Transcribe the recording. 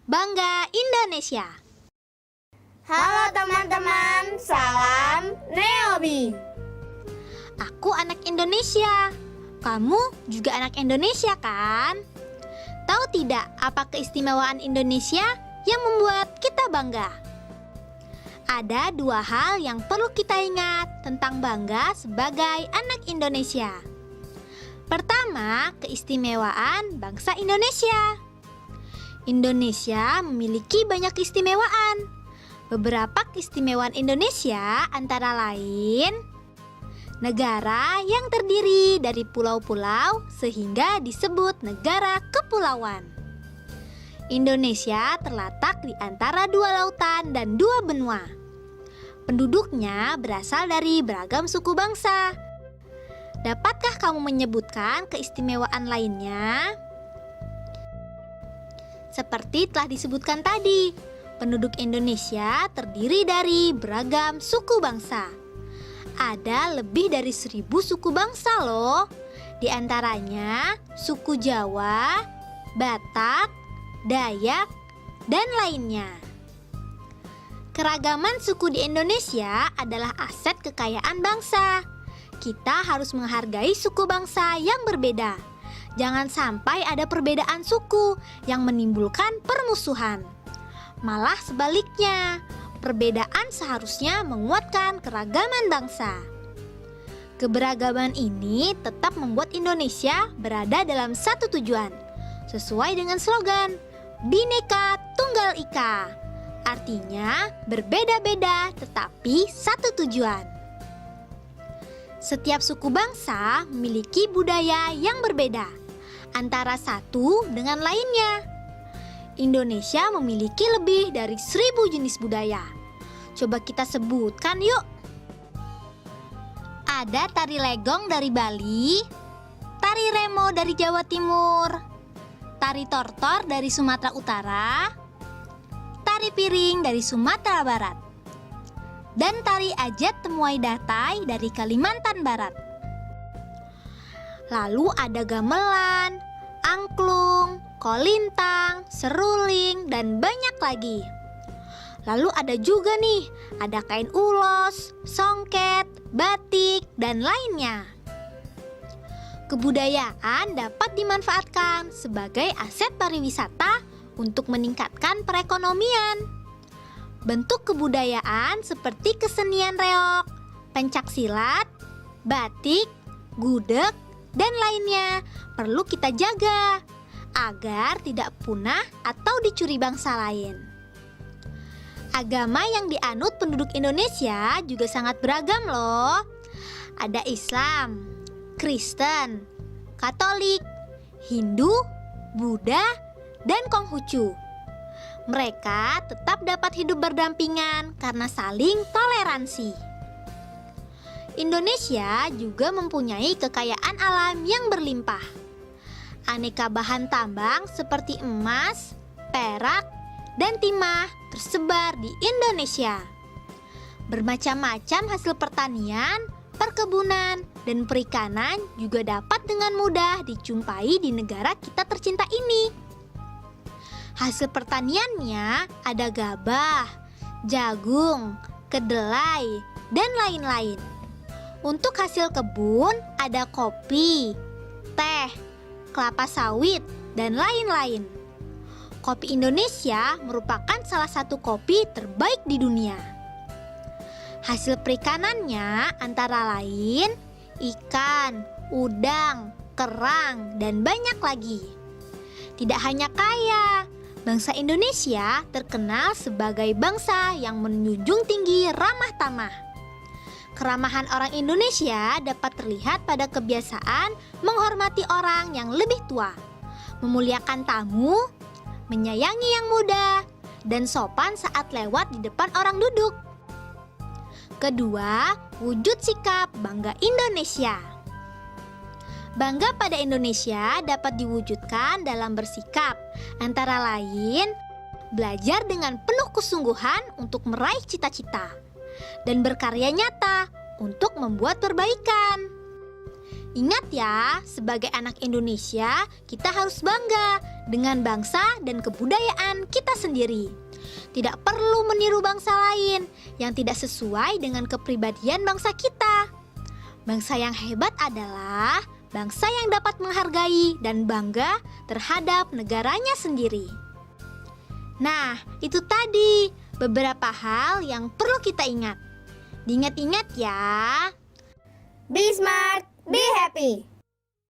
Bangga Indonesia. Halo teman-teman, salam Neobi. Aku anak Indonesia. Kamu juga anak Indonesia kan? Tahu tidak apa keistimewaan Indonesia yang membuat kita bangga? Ada dua hal yang perlu kita ingat tentang bangga sebagai anak Indonesia. Pertama, keistimewaan bangsa Indonesia. Indonesia memiliki banyak keistimewaan. Beberapa keistimewaan Indonesia antara lain negara yang terdiri dari pulau-pulau sehingga disebut negara kepulauan. Indonesia terletak di antara dua lautan dan dua benua. Penduduknya berasal dari beragam suku bangsa. Dapatkah kamu menyebutkan keistimewaan lainnya? Seperti telah disebutkan tadi, penduduk Indonesia terdiri dari beragam suku bangsa. Ada lebih dari 1.000 suku bangsa loh. Di antaranya suku Jawa, Batak, Dayak, dan lainnya. Keragaman suku di Indonesia adalah aset kekayaan bangsa. Kita harus menghargai suku bangsa yang berbeda. Jangan sampai ada perbedaan suku yang menimbulkan permusuhan. Malah sebaliknya, perbedaan seharusnya menguatkan keragaman bangsa. Keberagaman ini tetap membuat Indonesia berada dalam satu tujuan, sesuai dengan slogan Bhinneka Tunggal Ika. Artinya berbeda-beda tetapi satu tujuan. Setiap suku bangsa memiliki budaya yang berbeda antara satu dengan lainnya. Indonesia memiliki lebih dari 1.000 jenis budaya. Coba kita sebutkan yuk. Ada tari legong dari Bali, tari remo dari Jawa Timur, tari tortor dari Sumatera Utara, tari piring dari Sumatera Barat, dan tari ajat temuai datai dari Kalimantan Barat. Lalu ada gamelan, angklung, kolintang, seruling, dan banyak lagi. Lalu ada juga nih, ada kain ulos, songket, batik, dan lainnya. Kebudayaan dapat dimanfaatkan sebagai aset pariwisata untuk meningkatkan perekonomian. Bentuk kebudayaan seperti kesenian reog, pencaksilat, batik, gudeg, dan lainnya perlu kita jaga agar tidak punah atau dicuri bangsa lain. Agama yang dianut penduduk Indonesia juga sangat beragam loh. Ada Islam, Kristen, Katolik, Hindu, Buddha, dan Konghucu. Mereka tetap dapat hidup berdampingan karena saling toleransi. Indonesia juga mempunyai kekayaan alam yang berlimpah. Aneka bahan tambang seperti emas, perak, dan timah tersebar di Indonesia. Bermacam-macam hasil pertanian, perkebunan, dan perikanan juga dapat dengan mudah dijumpai di negara kita tercinta ini. Hasil pertaniannya ada gabah, jagung, kedelai, dan lain-lain. Untuk hasil kebun ada kopi, teh, kelapa sawit, dan lain-lain. Kopi Indonesia merupakan salah satu kopi terbaik di dunia. Hasil perikanannya antara lain ikan, udang, kerang, dan banyak lagi. Tidak hanya kaya, bangsa Indonesia terkenal sebagai bangsa yang menjunjung tinggi ramah tamah. Keramahan orang Indonesia dapat terlihat pada kebiasaan menghormati orang yang lebih tua, memuliakan tamu, menyayangi yang muda, dan sopan saat lewat di depan orang duduk. Kedua, wujud sikap bangga Indonesia. Bangga pada Indonesia dapat diwujudkan dalam bersikap, antara lain belajar dengan penuh kesungguhan untuk meraih cita-cita, dan berkarya nyata untuk membuat perbaikan. Ingat ya, sebagai anak Indonesia, kita harus bangga dengan bangsa dan kebudayaan kita sendiri. Tidak perlu meniru bangsa lain yang tidak sesuai dengan kepribadian bangsa kita. Bangsa yang hebat adalah bangsa yang dapat menghargai dan bangga terhadap negaranya sendiri. Nah, itu tadi beberapa hal yang perlu kita ingat. Diingat-ingat ya. Be smart, be happy.